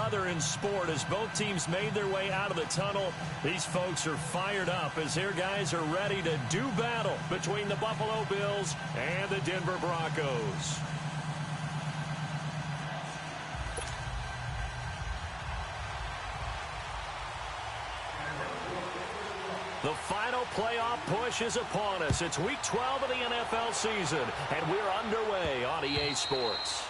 other in sport as both teams made their way out of the tunnel. These folks are fired up as their guys are ready to do battle between the Buffalo Bills and the Denver Broncos. The final playoff push is upon us. It's Week 12 of the NFL season, and we're underway on EA Sports.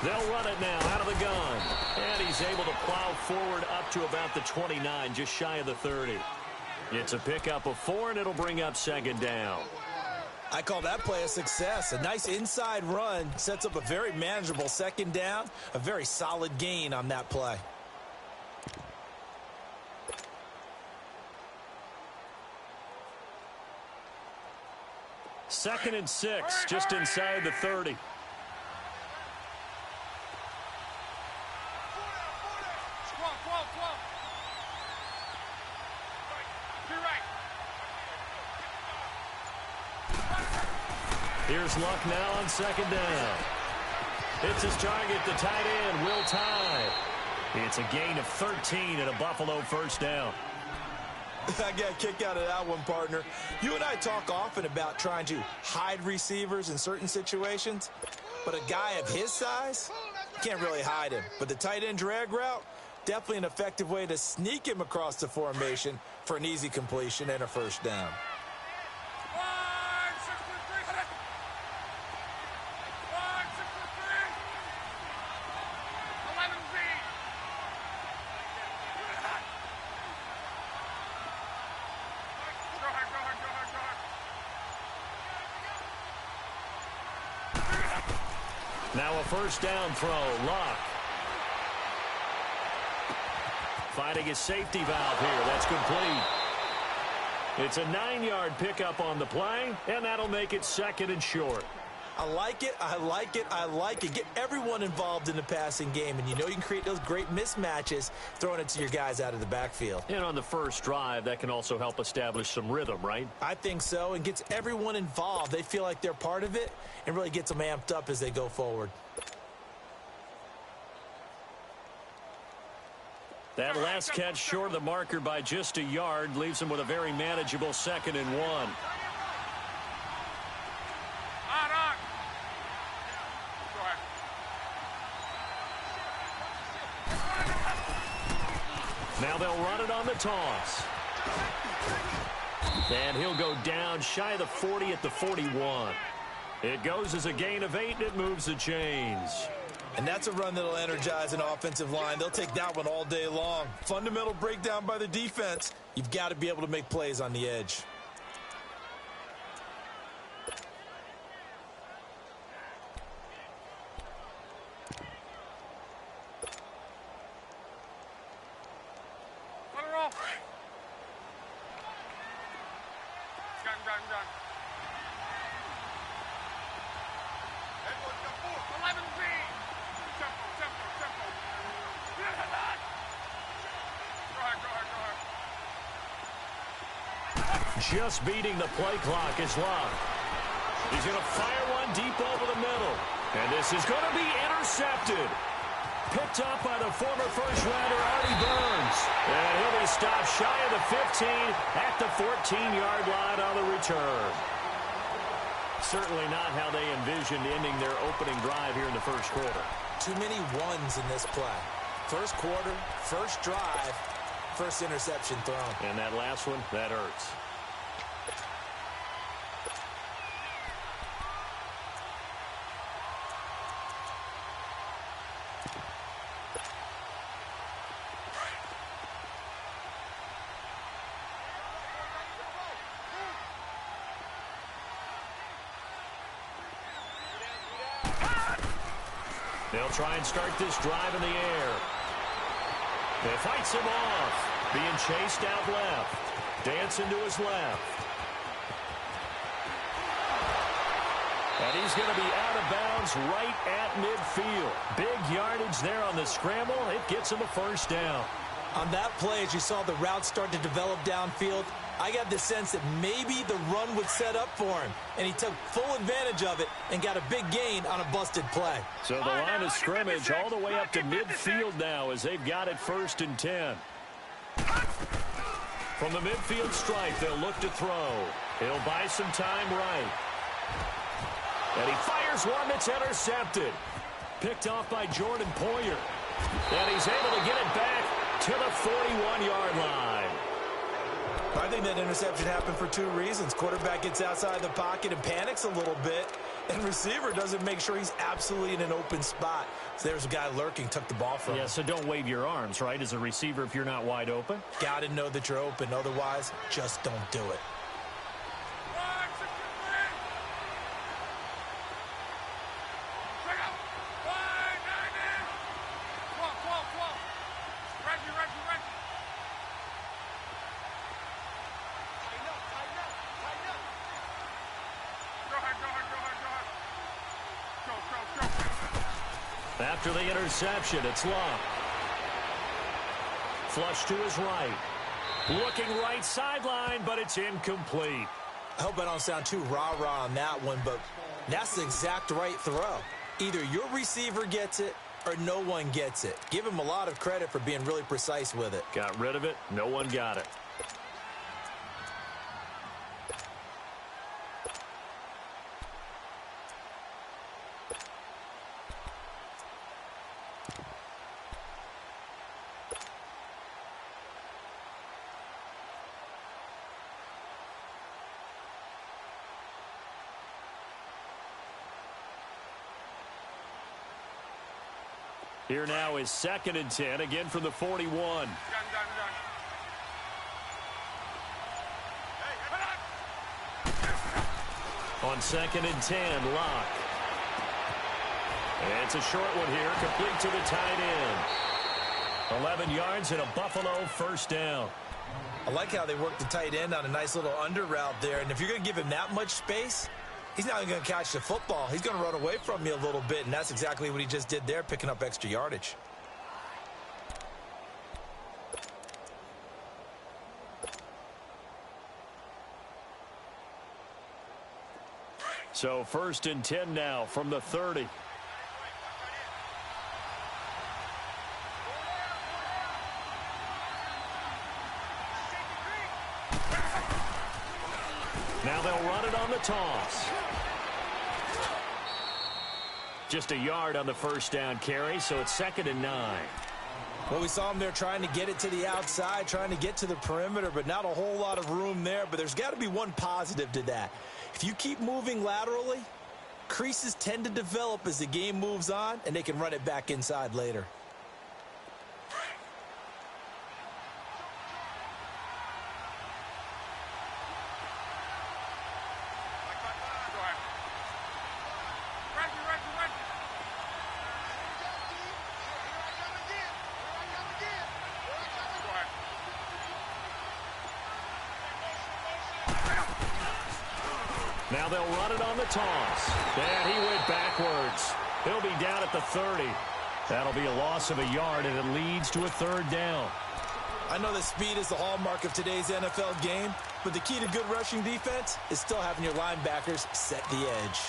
They'll run it now out of the gun. And he's able to plow forward up to about the 29, just shy of the 30. It's a pickup of 4, and it'll bring up second down. I call that play a success. A nice inside run sets up a very manageable second down. A very solid gain on that play. Second and 6, just inside the 30. Here's Luck now on second down. It's his target, the tight end, Will Tye. It's a gain of 13 and a Buffalo first down. I got a kick out of that one, partner. You and I talk often about trying to hide receivers in certain situations, but a guy of his size, you can't really hide him. But the tight end drag route, definitely an effective way to sneak him across the formation for an easy completion and a first down. Now a first down throw, Luck. Finding his safety valve here. That's complete. It's a 9-yard pickup on the play, and that'll make it second and short. I like it, I like it, I like it. Get everyone involved in the passing game, and you know you can create those great mismatches throwing it to your guys out of the backfield. And on the first drive, that can also help establish some rhythm, right? I think so, and gets everyone involved. They feel like they're part of it, and really gets them amped up as they go forward. That last catch short of the marker by just a yard leaves him with a very manageable second and 1. Now they'll run it on the toss. And he'll go down shy of the 40 at the 41. It goes as a gain of 8, and it moves the chains. And that's a run that'll energize an offensive line. They'll take that one all day long. Fundamental breakdown by the defense. You've got to be able to make plays on the edge. Just beating the play clock is Luck. He's going to fire one deep over the middle. And this is going to be intercepted. Picked up by the former first-rounder Artie Burns. And he'll be stopped shy of the 15 at the 14-yard line on the return. Certainly not how they envisioned ending their opening drive here in the first quarter. Too many ones in this play. First quarter, first drive, first interception thrown. And that last one, that hurts. They'll try and start this drive in the air. They fights him off. Being chased out left. Dancing to his left. And he's going to be out of bounds right at midfield. Big yardage there on the scramble. It gets him a first down. On that play, as you saw the route start to develop downfield, I got the sense that maybe the run would set up for him, and he took full advantage of it and got a big gain on a busted play. So the line of scrimmage all the way up to midfield now as they've got it 1st and 10. From the midfield stripe, they'll look to throw. He'll buy some time right. And he fires one that's intercepted. Picked off by Jordan Poyer. And he's able to get it back to the 41-yard line. I think that interception happened for 2 reasons. Quarterback gets outside the pocket and panics a little bit, and receiver doesn't make sure he's absolutely in an open spot. So there's a guy lurking, took the ball from him. Yeah, so don't wave your arms, right, as a receiver if you're not wide open. Got to know that you're open. Otherwise, just don't do it. After the interception, it's Love. Flush to his right. Looking right sideline, but it's incomplete. I hope I don't sound too rah-rah on that one, but that's the exact right throw. Either your receiver gets it or no one gets it. Give him a lot of credit for being really precise with it. Got rid of it. No one got it. Here now is 2nd and 10, again from the 41. On 2nd and 10, Locke. And it's a short one here, complete to the tight end. 11 yards and a Buffalo first down. I like how they work the tight end on a nice little under route there, and if you're going to give him that much space, he's not going to catch the football. He's going to run away from me a little bit, and that's exactly what he just did there, picking up extra yardage. So 1st and 10 now from the 30. Now they'll run it on the toss. Just a yard on the first down carry, so it's 2nd and 9. Well, we saw him there trying to get it to the outside, trying to get to the perimeter, but not a whole lot of room there. But there's got to be one positive to that. If you keep moving laterally, creases tend to develop as the game moves on, and they can run it back inside later. Now they'll run it on the toss. And he went backwards. He'll be down at the 30. That'll be a loss of a yard, and it leads to a 3rd down. I know that speed is the hallmark of today's NFL game, but the key to good rushing defense is still having your linebackers set the edge.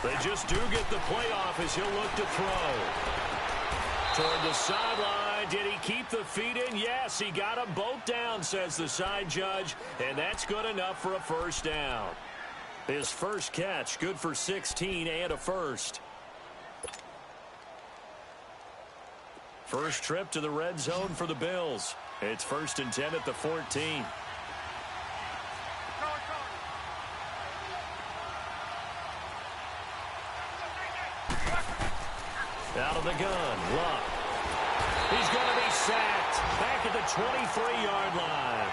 They just do get the playoff as he'll look to throw. Toward the sideline. Did he keep the feet in? Yes, he got them both down, says the side judge. And that's good enough for a first down. His first catch, good for 16 and a first. First trip to the red zone for the Bills. It's 1st and 10 at the 14. Out of the gun, Luck. He's going to be sacked back at the 23-yard line.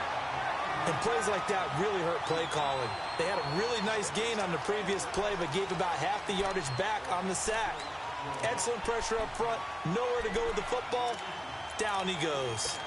And plays like that really hurt play calling. They had a really nice gain on the previous play, but gave about half the yardage back on the sack. Excellent pressure up front. Nowhere to go with the football. Down he goes.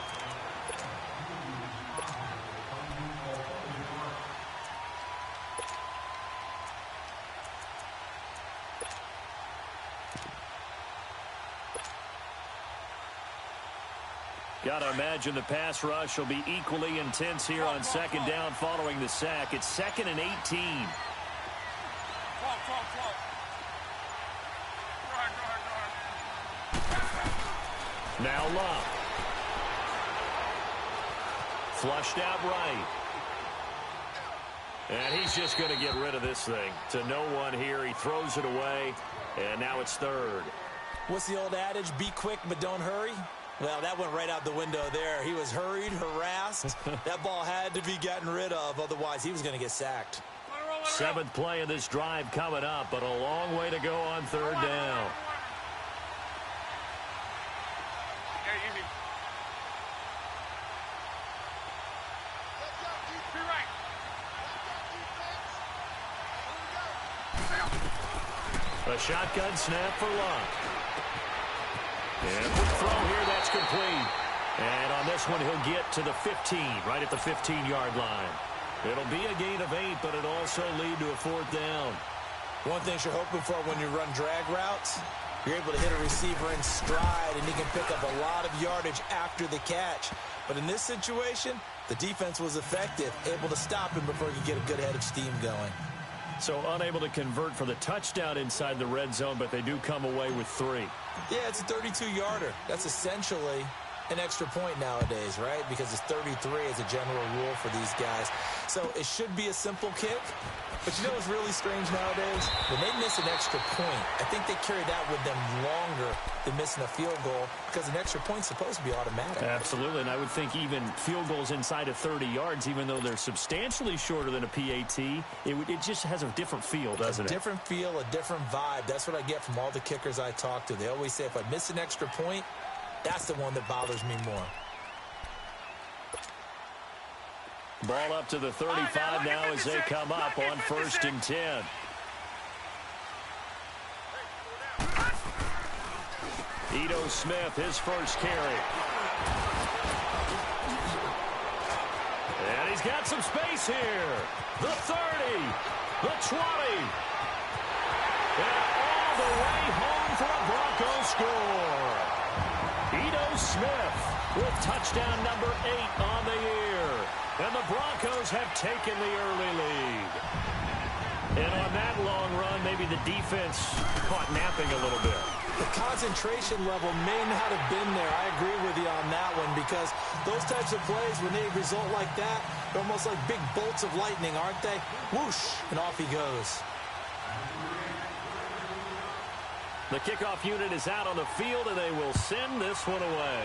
Got to imagine the pass rush will be equally intense here on second down following the sack. It's 2nd and 18. Now Luck. Flushed out right. And he's just going to get rid of this thing. To no one here. He throws it away. And now it's 3rd. What's the old adage? Be quick, but don't hurry. Well, that went right out the window there. He was hurried, harassed. That ball had to be gotten rid of. Otherwise, he was going to get sacked. 7th play of this drive coming up, but a long way to go on 3rd down. A shotgun snap for Luck. And quick throw here, that's complete. And on this one, he'll get to the 15, right at the 15-yard line. It'll be a gain of 8, but it'll also lead to a 4th down. One thing you're hoping for when you run drag routes, you're able to hit a receiver in stride, and he can pick up a lot of yardage after the catch. But in this situation, the defense was effective, able to stop him before he could get a good head of steam going. So unable to convert for the touchdown inside the red zone, but they do come away with 3. Yeah, it's a 32-yarder. That's essentially an extra point nowadays, right? Because it's 33 as a general rule for these guys. So it should be a simple kick. But you know what's really strange nowadays? When they miss an extra point, I think they carry that with them longer than missing a field goal because an extra point's supposed to be automatic. Absolutely, and I would think even field goals inside of 30 yards, even though they're substantially shorter than a PAT, it just has a different feel, doesn't it? A different feel, a different vibe. That's what I get from all the kickers I talk to. They always say if I miss an extra point, that's the one that bothers me more. Ball up to the 35 now as they come up on 1st and 10. Ito Smith, his first carry. And he's got some space here. The 30, the 20. And all the way home for a Broncos score. Ito Smith with touchdown number 8 on the year. And the Broncos have taken the early lead. And on that long run, maybe the defense caught napping a little bit. The concentration level may not have been there. I agree with you on that one because those types of plays, when they result like that, they're almost like big bolts of lightning, aren't they? Whoosh, and off he goes. The kickoff unit is out on the field, and they will send this one away.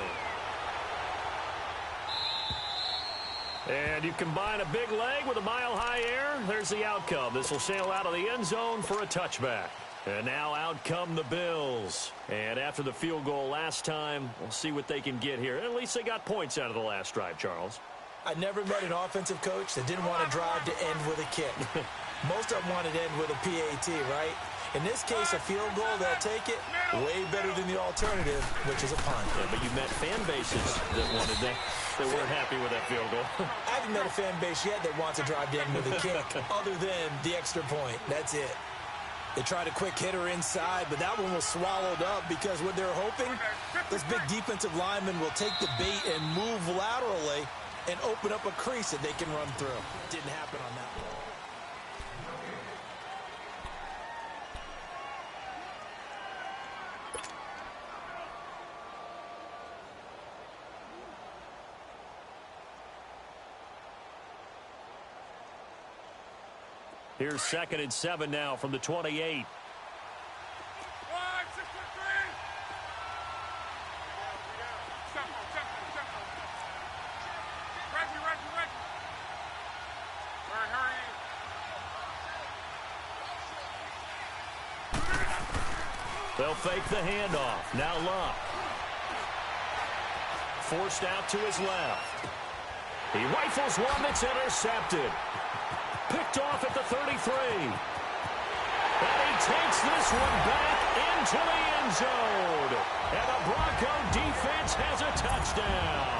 And you combine a big leg with a mile-high air, there's the outcome. This will sail out of the end zone for a touchback. And now out come the Bills. And after the field goal last time, we'll see what they can get here. At least they got points out of the last drive, Charles. I never met an offensive coach that didn't want to drive to end with a kick. Most of them wanted to end with a PAT, right? In this case, a field goal, they'll take it way better than the alternative, which is a punt. Yeah, but you met fan bases that wanted that. They weren't happy with that field goal. I haven't met a fan base yet that wants to drive to end with a kick other than the extra point. That's it. They tried a quick hitter inside, but that one was swallowed up because what they're hoping, this big defensive lineman will take the bait and move laterally and open up a crease that they can run through. Didn't happen on that one. Here's 2nd and 7 now from the 28. They'll fake the handoff. Now Luck. Forced out to his left. He rifles one that's intercepted. Picked off at the 33. And he takes this one back into the end zone. And the Bronco defense has a touchdown.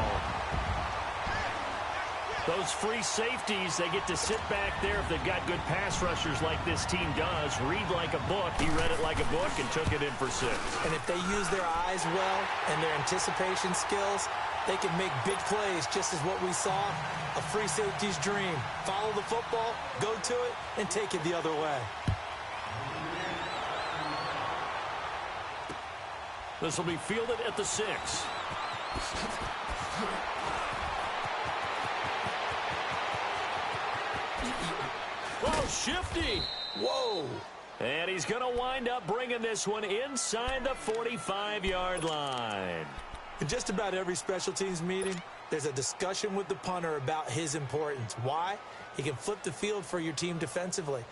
Those free safeties, they get to sit back there if they've got good pass rushers like this team does. Read like a book. He read it like a book and took it in for 6. And if they use their eyes well and their anticipation skills, they can make big plays, just as what we saw, a free safety's dream. Follow the football, go to it, and take it the other way. This will be fielded at the 6. Oh, shifty. Whoa. And he's going to wind up bringing this one inside the 45-yard line. In just about every special teams meeting, there's a discussion with the punter about his importance. Why? He can flip the field for your team defensively,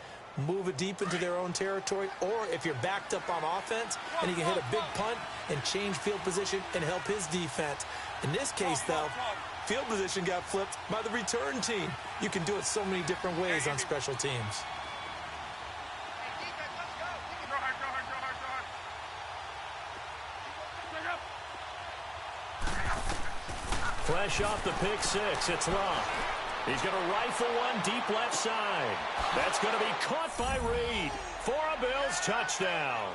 move it deep into their own territory, or if you're backed up on offense, and he can hit a big punt and change field position and help his defense. In this case, though, field position got flipped by the return team. You can do it so many different ways on special teams. Fresh off the pick 6, it's Luck. He's going to rifle one deep left side. That's going to be caught by Reed for a Bills touchdown.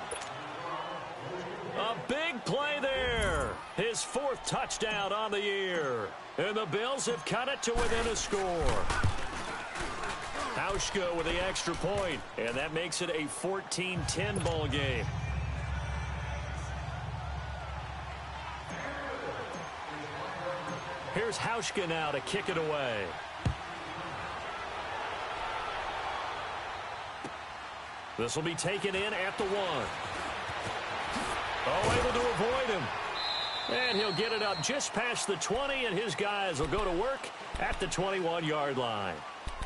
A big play there. His 4th touchdown on the year. And the Bills have cut it to within a score. Hauschka with the extra point, and that makes it a 14-10 ball game. Here's Hauschka now to kick it away. This will be taken in at the 1. Oh, able to avoid him. And he'll get it up just past the 20, and his guys will go to work at the 21-yard line.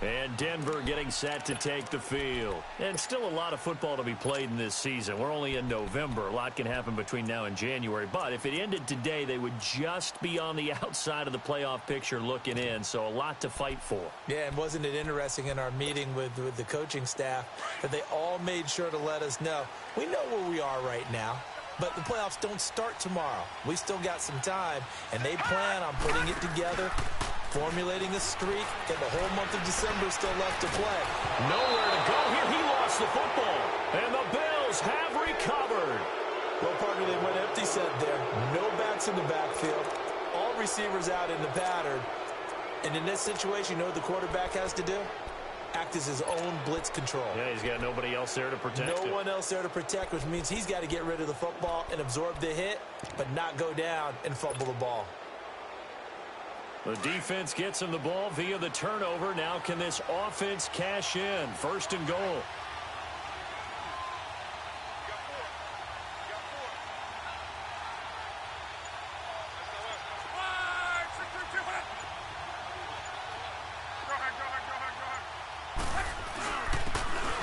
And Denver getting set to take the field. And still a lot of football to be played in this season. We're only in November. A lot can happen between now and January. But if it ended today, they would just be on the outside of the playoff picture looking in. So a lot to fight for. Yeah, and wasn't it interesting in our meeting with the coaching staff that they all made sure to let us know, we know where we are right now. But the playoffs don't start tomorrow. We still got some time, and they plan on putting it together, formulating a streak, and the whole month of December still left to play. Nowhere to go here. He lost the football, and the Bills have recovered. Well, partner, they went empty set there. No backs in the backfield. All receivers out in the pattern. And in this situation, you know what the quarterback has to do? Act as his own blitz control. Yeah, he's got nobody else there to protect him. No one else there to protect, which means he's got to get rid of the football and absorb the hit, but not go down and fumble the ball. The defense gets him the ball via the turnover. Now can this offense cash in? 1st and goal.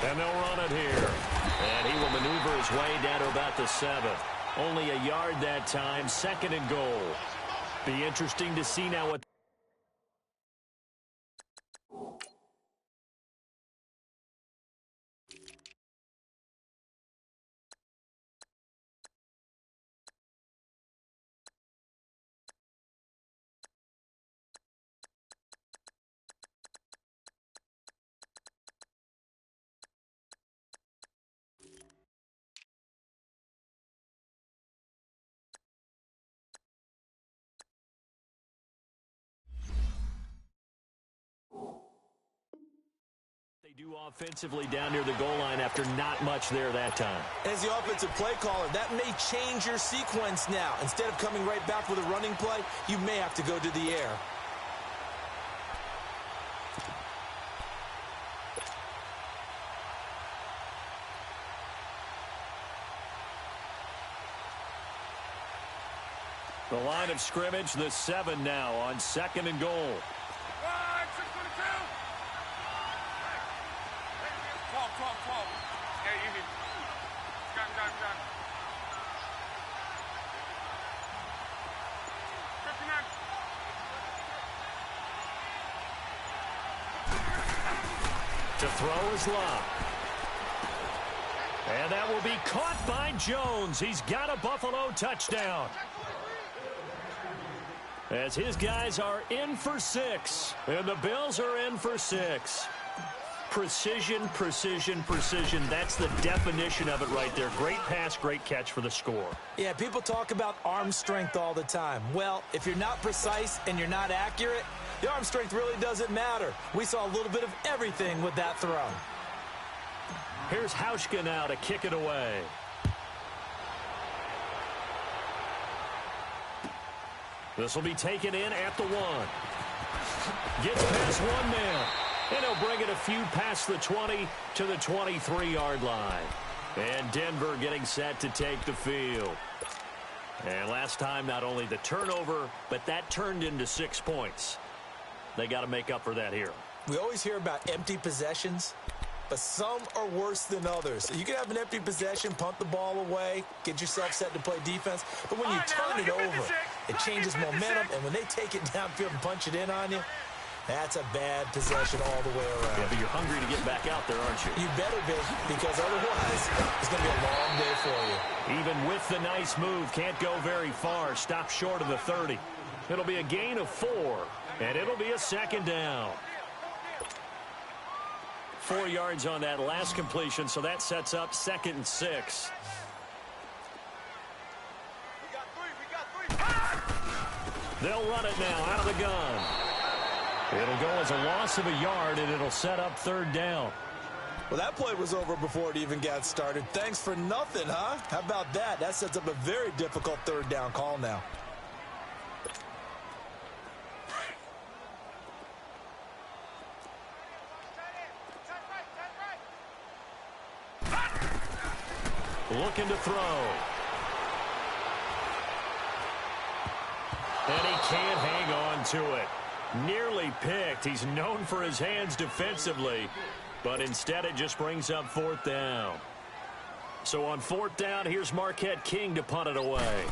And they'll run it here. And he will maneuver his way down to about the 7. Only a yard that time. 2nd and goal. Be interesting to see now what they do offensively down near the goal line after not much there that time. As the offensive play caller, that may change your sequence now. Instead of coming right back with a running play, you may have to go to the air. The line of scrimmage, the 7 now on 2nd and goal. To throw is Love. And that will be caught by Jones. He's got a Buffalo touchdown. As his guys are in for 6. And the Bills are in for 6. Precision, precision, precision. That's the definition of it right there. Great pass, great catch for the score. Yeah, people talk about arm strength all the time. Well, if you're not precise and you're not accurate, the arm strength really doesn't matter. We saw a little bit of everything with that throw. Here's Hauschka now to kick it away. This will be taken in at the 1. Gets past 1 man. And he'll bring it a few past the 20 to the 23-yard line. And Denver getting set to take the field. And last time, not only the turnover, but that turned into 6 points. They got to make up for that here. We always hear about empty possessions, but some are worse than others. You can have an empty possession, punt the ball away, get yourself set to play defense, but when you turn it over, it changes momentum, and when they take it downfield and punch it in on you, that's a bad possession all the way around. Yeah, but you're hungry to get back out there, aren't you? You better be, because otherwise it's going to be a long day for you. Even with the nice move, can't go very far. Stop short of the 30. It'll be a gain of 4, and it'll be a 2nd down. 4 yards on that last completion, so that sets up 2nd and 6. They'll run it now out of the gun. It'll go as a loss of a yard, and it'll set up 3rd down. Well, that play was over before it even got started. Thanks for nothing, huh? How about that? That sets up a very difficult 3rd down call now. Looking to throw. And he can't hang on to it. Nearly picked. He's known for his hands defensively, but instead it just brings up 4th down. So on 4th down, here's Marquette King to punt it away.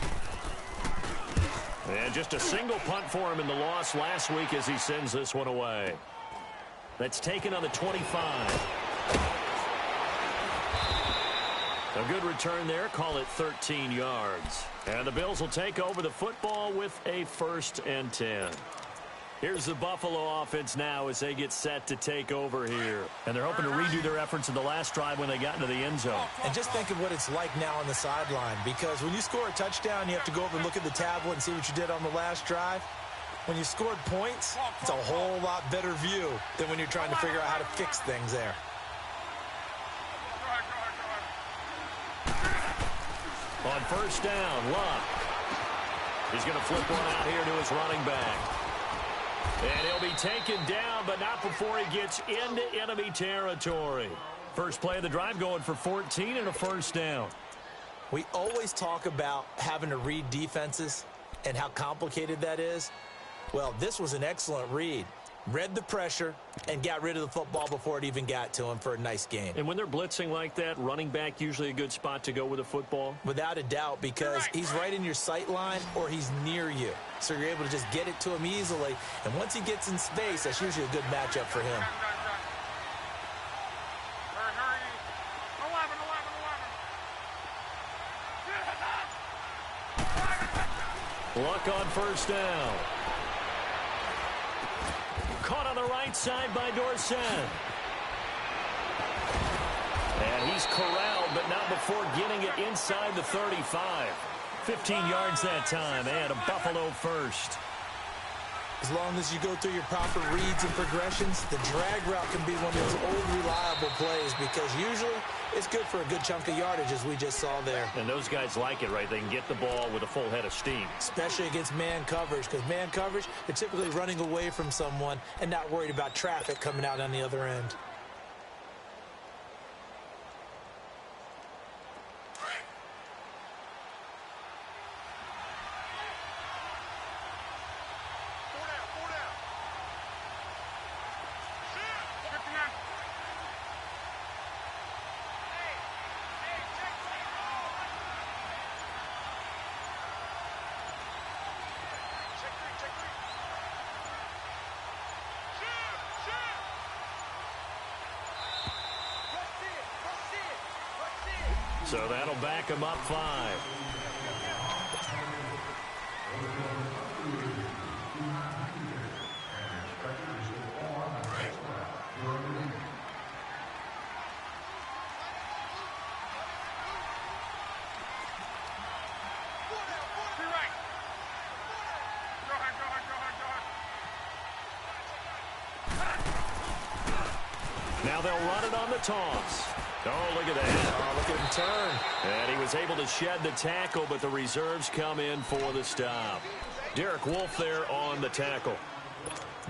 And just a single punt for him in the loss last week as he sends this one away. That's taken on the 25. A good return there. Call it 13 yards. And the Bills will take over the football with a 1st and 10. Here's the Buffalo offense now as they get set to take over here. And they're hoping to redo their efforts in the last drive when they got into the end zone. And just think of what it's like now on the sideline, because when you score a touchdown, you have to go over and look at the tablet and see what you did on the last drive. When you scored points, it's a whole lot better view than when you're trying to figure out how to fix things there. On 1st down, Luck. He's going to flip one out here to his running back. And he'll be taken down, but not before he gets into enemy territory. First play of the drive going for 14 and a 1st down. We always talk about having to read defenses and how complicated that is. Well, this was an excellent read. Read the pressure and got rid of the football before it even got to him for a nice gain. And when they're blitzing like that, running back usually a good spot to go with the football? Without a doubt, because he's right in your sight line or he's near you. So you're able to just get it to him easily. And once he gets in space, that's usually a good matchup for him. Luck on 1st down. Caught on the right side by Dorsett. And he's corralled, but not before getting it inside the 35. 15 yards that time, and a Buffalo 1st. As long as you go through your proper reads and progressions, the drag route can be one of those old reliable plays because usually it's good for a good chunk of yardage, as we just saw there. And those guys like it, right? They can get the ball with a full head of steam. Especially against man coverage, because man coverage, they're typically running away from someone and not worried about traffic coming out on the other end. So that'll back him up 5. Now they'll run it on the toss. Oh, look at that. Oh, look at him turn. And he was able to shed the tackle, but the reserves come in for the stop. Derek Wolfe there on the tackle.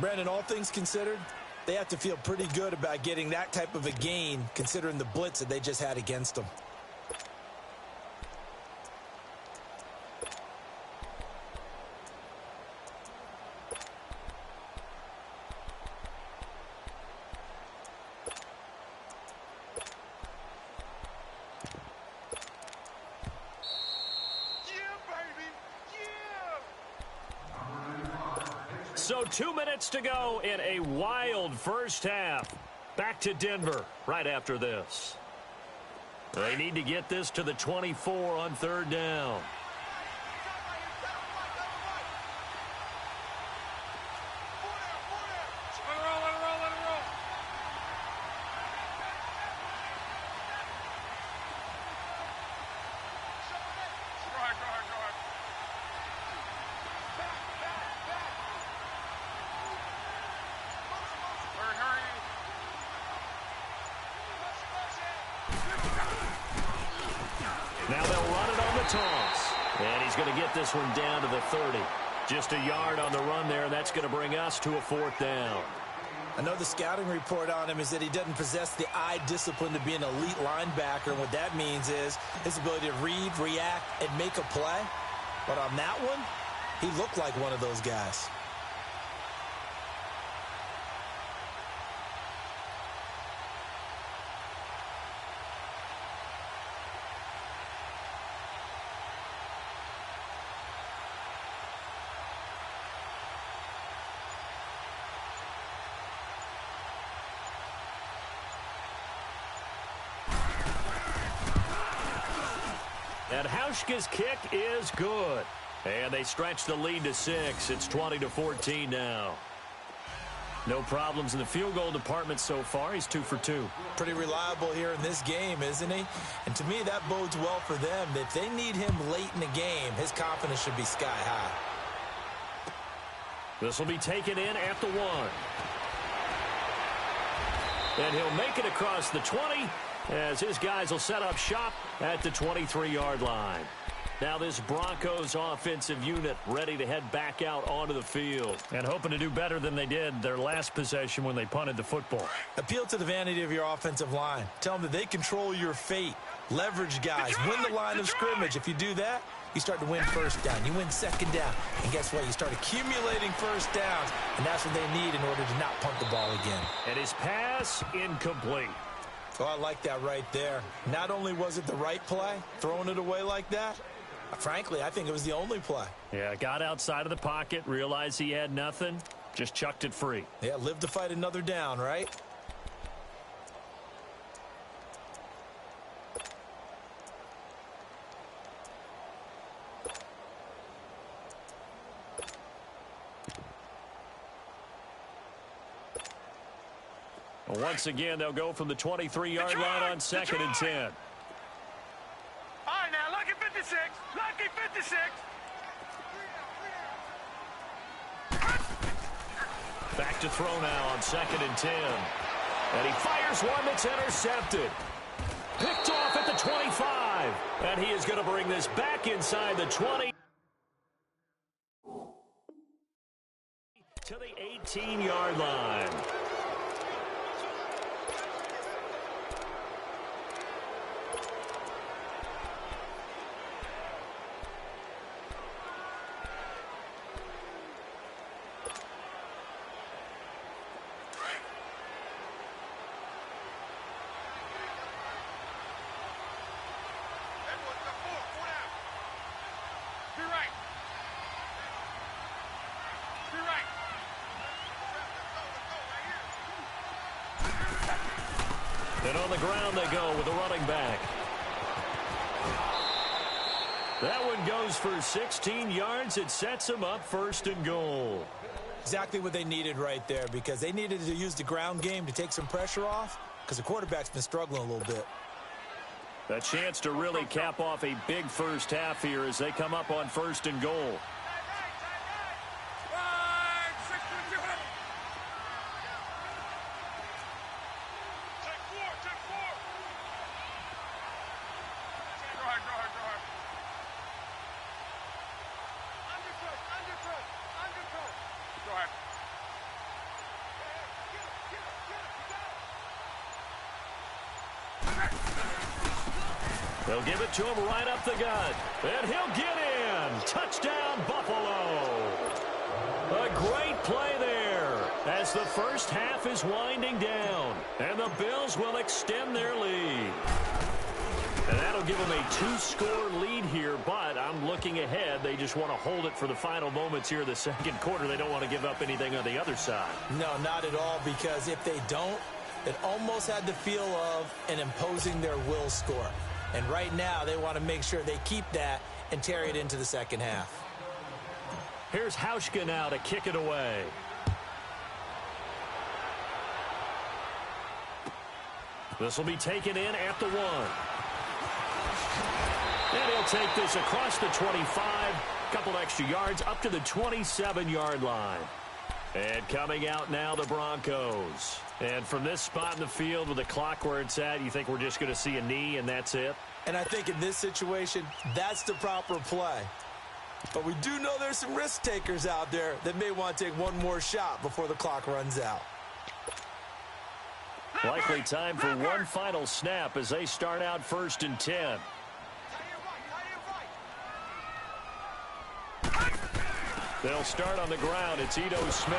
Brandon, all things considered, they have to feel pretty good about getting that type of a gain, considering the blitz that they just had against them. So 2 minutes to go in a wild first half. Back to Denver right after this. They need to get this to the 24 on 3rd down. Now they'll run it on the toss. And he's going to get this one down to the 30. Just a yard on the run there, and that's going to bring us to a 4th down. I know the scouting report on him is that he doesn't possess the eye discipline to be an elite linebacker. And what that means is his ability to read, react, and make a play. But on that one, he looked like one of those guys. And Hauschka's kick is good. And they stretch the lead to 6. It's 20-14 now. No problems in the field goal department so far. He's 2 for 2. Pretty reliable here in this game, isn't he? And to me, that bodes well for them. If they need him late in the game, his confidence should be sky high. This will be taken in at the 1. And he'll make it across the 20 as his guys will set up shop at the 23-yard line. Now this Broncos offensive unit ready to head back out onto the field and hoping to do better than they did their last possession when they punted the football. Appeal to the vanity of your offensive line. Tell them that they control your fate. Leverage guys. Win the line of scrimmage. If you do that, you start to win 1st down. You win 2nd down. And guess what? You start accumulating 1st downs. And that's what they need in order to not punt the ball again. And his pass incomplete. Oh, I like that right there. Not only was it the right play, throwing it away like that, frankly, I think it was the only play. Yeah, got outside of the pocket, realized he had nothing, just chucked it free. Yeah, live to fight another down, right? Once again, they'll go from the 23-yard line on 2nd and 10. All right, now, lucky 56. Lucky 56. Back to throw now on 2nd and 10. And he fires one that's intercepted. Picked off at the 25. And he is going to bring this back inside the 20. To the 18-yard line. And on the ground they go with the running back. That one goes for 16 yards. It sets them up 1st and goal. Exactly what they needed right there, because they needed to use the ground game to take some pressure off, because the quarterback's been struggling a little bit. A chance to really cap off a big first half here as they come up on 1st and goal. They'll give it to him right up the gut. And he'll get in. Touchdown, Buffalo. A great play there as the first half is winding down. And the Bills will extend their lead. And that'll give them a 2-score lead here, but I'm looking ahead. They just want to hold it for the final moments here of the second quarter. They don't want to give up anything on the other side. No, not at all, because if they don't, it almost had the feel of an imposing their will score. And right now, they want to make sure they keep that and carry it into the second half. Here's Hauschka now to kick it away. This will be taken in at the 1. And he'll take this across the 25. Couple extra yards up to the 27-yard line. And coming out now, the Broncos. And from this spot in the field with the clock where it's at, you think we're just going to see a knee and that's it? And I think in this situation, that's the proper play. But we do know there's some risk takers out there that may want to take one more shot before the clock runs out. Likely time for one final snap as they start out 1st and 10. They'll start on the ground. It's Ito Smith.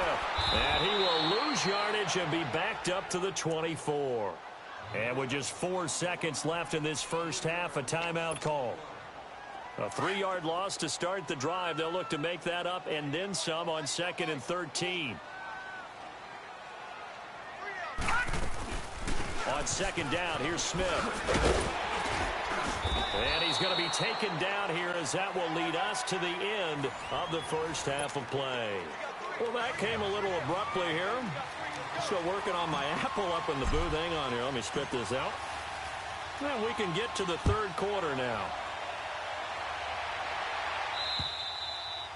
And he will lose yardage and be backed up to the 24. And with just 4 seconds left in this first half, a timeout call. A 3-yard loss to start the drive. They'll look to make that up and then some on 2nd and 13. On 2nd down, here's Smith. And he's going to be taken down here as that will lead us to the end of the first half of play. Well, that came a little abruptly here. Still working on my apple up in the booth. Hang on here. Let me spit this out. And we can get to the third quarter now.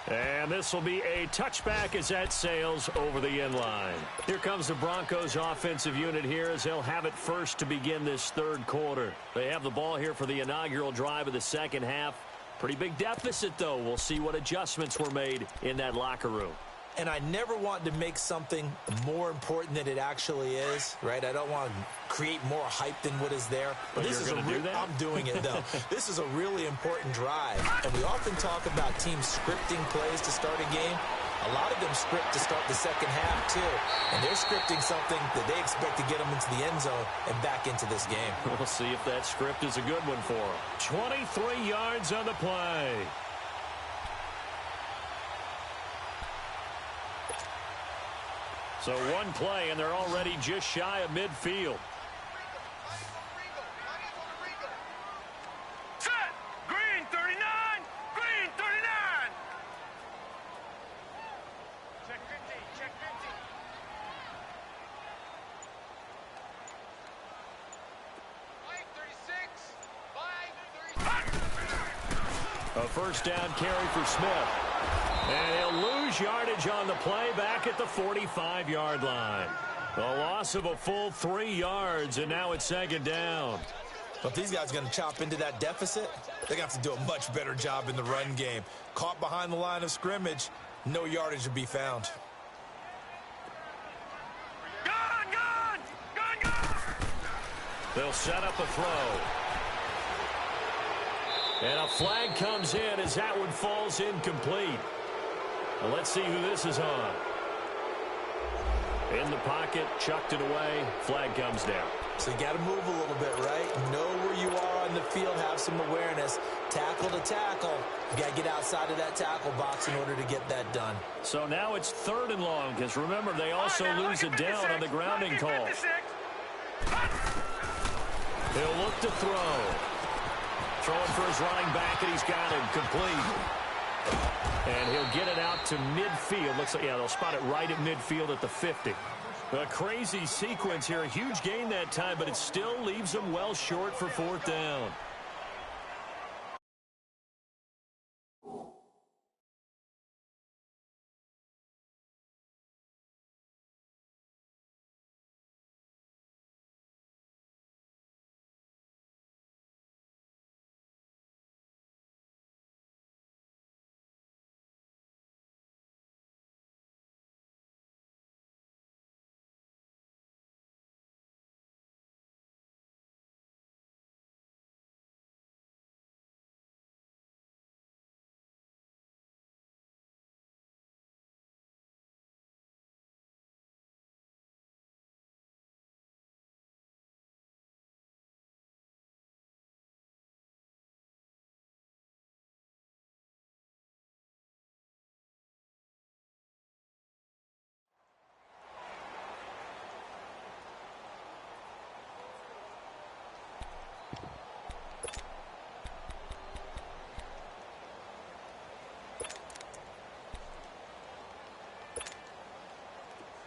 And this will be a touchback as that sails over the end line. Here comes the Broncos offensive unit here as they'll have it first to begin this third quarter. They have the ball here for the inaugural drive of the second half. Pretty big deficit, though. We'll see what adjustments were made in that locker room. And I never want to make something more important than it actually is, right? I don't want to create more hype than what is there. But this is do that? I'm doing it, though. This is a really important drive. And we often talk about teams scripting plays to start a game. A lot of them script to start the second half, too. And they're scripting something that they expect to get them into the end zone and back into this game. We'll see if that script is a good one for them. 23 yards on the play. So one play, and they're already just shy of midfield. Set! Green 39! Green 39! Check 50, check 50. Five 36. A first down carry for Smith. And he'll lose yardage on the play back at the 45-yard line. A loss of a full 3 yards, and now it's 2nd down. But these guys are going to chop into that deficit. They're going to have to do a much better job in the run game. Caught behind the line of scrimmage, no yardage to be found. Gun! They'll set up a throw. And a flag comes in as that one falls incomplete. Well, let's see who this is on. In the pocket, chucked it away, flag comes down. So you got to move a little bit, right? Know where you are on the field, have some awareness. Tackle to tackle. You got to get outside of that tackle box in order to get that done. So now it's 3rd and long, because remember, they also lose it down on the grounding call. He'll look to throw. throwing for his running back, and he's got him complete. And he'll get it out to midfield. Looks like, yeah, they'll spot it right at midfield at the 50. A crazy sequence here. A huge gain that time, but it still leaves them well short for fourth down.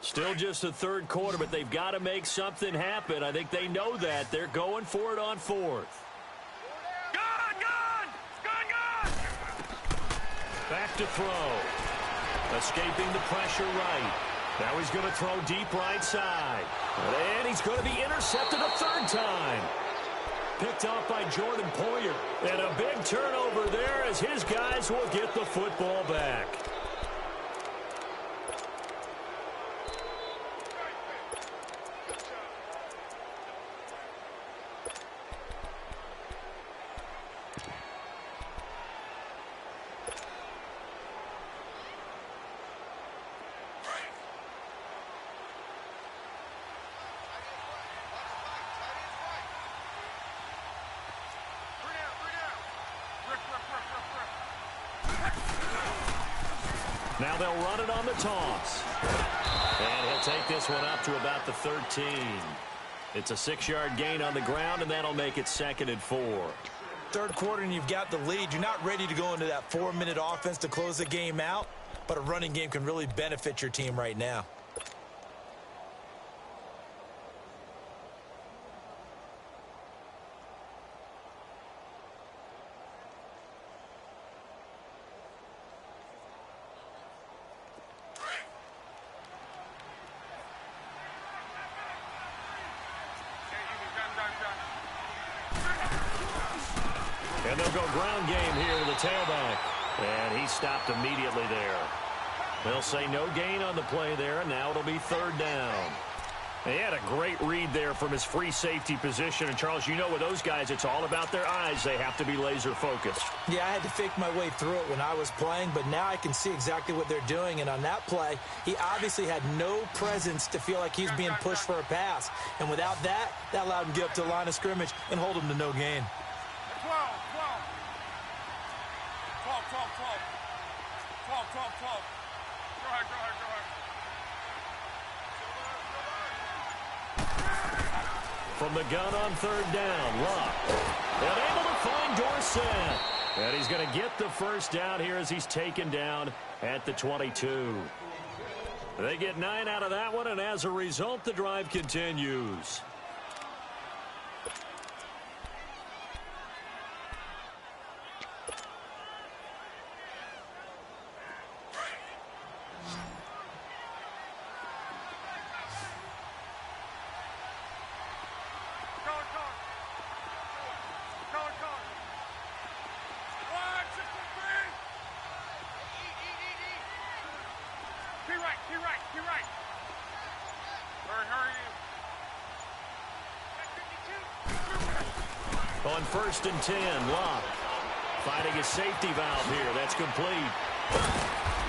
Still just the third quarter, but they've got to make something happen. I think they know that. They're going for it on fourth. Gone! Back to throw. Escaping the pressure right. Now he's going to throw deep right side. And he's going to be intercepted a third time. Picked off by Jordan Poyer. And a big turnover there as his guys will get the football back. Now they'll run it on the toss. And he'll take this one up to about the 13. It's a 6-yard gain on the ground, and that'll make it 2nd and 4. Third quarter and you've got the lead. You're not ready to go into that 4-minute offense to close the game out, but a running game can really benefit your team right now. And they'll go ground game here with the tailback. And he stopped immediately there. They'll say no gain on the play there, and now it'll be 3rd down. He had a great read there from his free safety position. And, Charles, you know with those guys, it's all about their eyes. They have to be laser-focused. Yeah, I had to fake my way through it when I was playing, but now I can see exactly what they're doing. And on that play, he obviously had no presence to feel like he's being pushed for a pass. And without that, that allowed him to get up to the line of scrimmage and hold him to no gain. 12. 12. Go ahead. From the gun on 3rd down, Luck. And able to find Dorsett. And he's going to get the first down here as he's taken down at the 22. They get 9 out of that one, and as a result, the drive continues. You're right. Hurry. On 1st and 10, Locke finding his safety valve here. That's complete.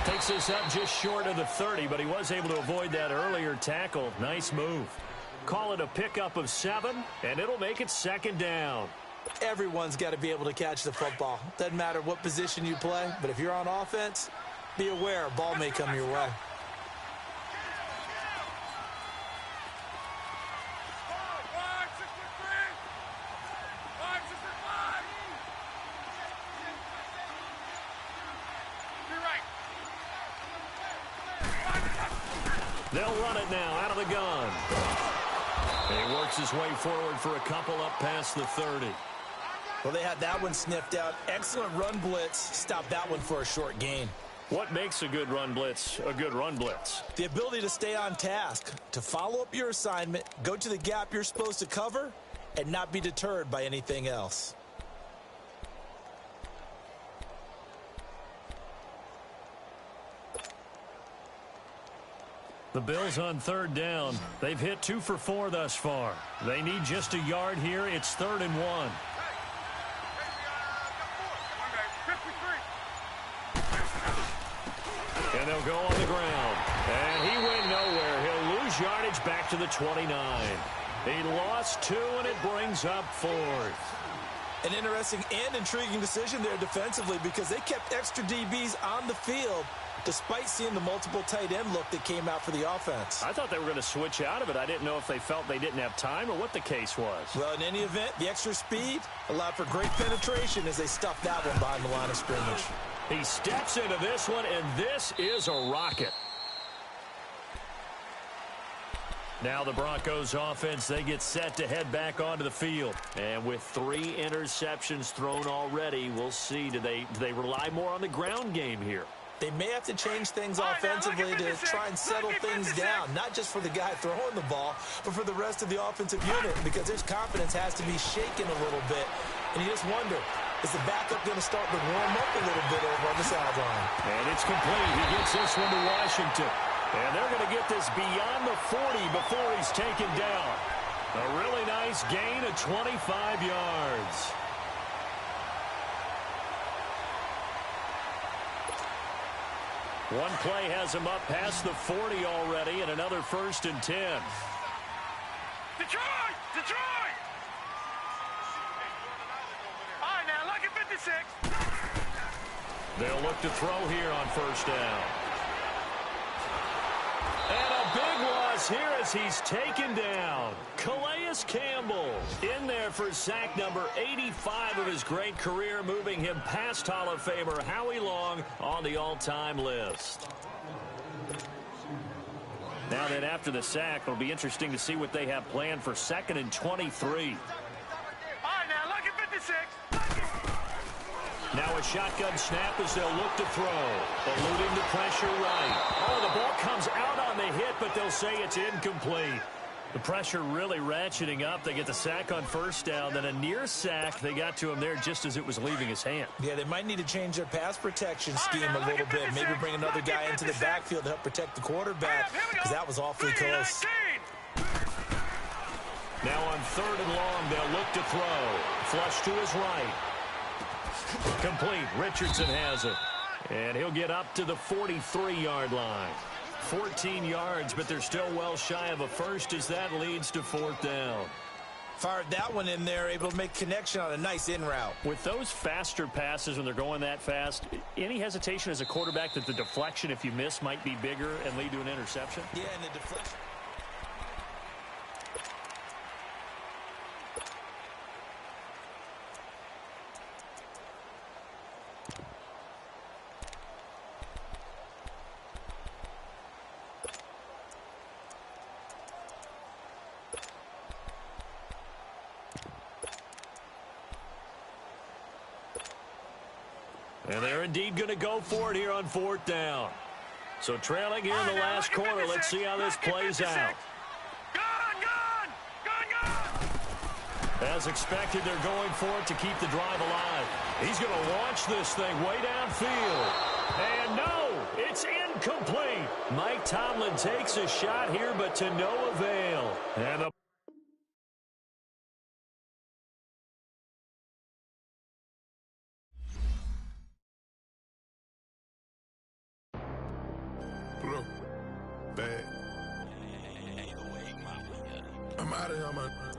Takes this up just short of the 30, but he was able to avoid that earlier tackle. Nice move. Call it a pickup of 7, and it'll make it 2nd down. Everyone's got to be able to catch the football. Doesn't matter what position you play, but if you're on offense, be aware a ball may come your way. They'll run it now out of the gun. He works his way forward for a couple up past the 30. Well, they had that one sniffed out. Excellent run blitz. Stopped that one for a short gain. What makes a good run blitz a good run blitz? The ability to stay on task, to follow up your assignment, go to the gap you're supposed to cover, and not be deterred by anything else. The Bills on third down. They've hit 2 for 4 thus far. They need just a yard here. It's 3rd and 1. And they'll go on the ground. And he went nowhere. He'll lose yardage back to the 29. He lost 2, and it brings up 4th. An interesting and intriguing decision there defensively because they kept extra DBs on the field despite seeing the multiple tight end look that came out for the offense. I thought they were going to switch out of it. I didn't know if they felt they didn't have time or what the case was. Well, in any event, the extra speed allowed for great penetration as they stuffed that one behind the line of scrimmage. He steps into this one, and this is a rocket. Now the Broncos offense, they get set to head back onto the field. And with 3 interceptions thrown already, we'll see. Do they rely more on the ground game here? They may have to change things offensively to try and settle things down, not just for the guy throwing the ball, but for the rest of the offensive unit, because his confidence has to be shaken a little bit. And you just wonder, is the backup going to start to warm up a little bit over on the sideline? And it's complete. He gets this one to Washington. And they're going to get this beyond the 40 before he's taken down. A really nice gain of 25 yards. One play has him up past the 40 already, and another 1st and 10. Detroit! Detroit! All right, now, look at 56. They'll look to throw here on 1st down. And a big loss here as he's taken down. Calais Campbell in there for sack number 85 of his great career, moving him past Hall of Famer Howie Long on the all-time list. Now then, after the sack, it'll be interesting to see what they have planned for 2nd and 23. All right, now, look at 56. Now a shotgun snap as they'll look to throw. Eluding the pressure right. Oh, the ball comes out on the hit, but they'll say it's incomplete. The pressure really ratcheting up. They get the sack on 1st down. Then a near sack. They got to him there just as it was leaving his hand. Yeah, they might need to change their pass protection scheme a little bit. Maybe bring another guy into the backfield to help protect the quarterback, because that was awfully close. Now on 3rd and long, they'll look to throw. Flush to his right. Complete. Richardson has it. And he'll get up to the 43-yard line. 14 yards, but they're still well shy of a first as that leads to 4th down. Fired that one in there, able to make connection on a nice in route. With those faster passes when they're going that fast, any hesitation as a quarterback that the deflection, if you miss, might be bigger and lead to an interception? Yeah, and the deflection. And they're indeed going to go for it here on 4th down. So trailing here in the last quarter. Let's see how this plays out. As expected, they're going for it to keep the drive alive. He's going to launch this thing way downfield. And no, it's incomplete. Mike Tomlin takes a shot here, but to no avail. And the bad. I'm out of here, man.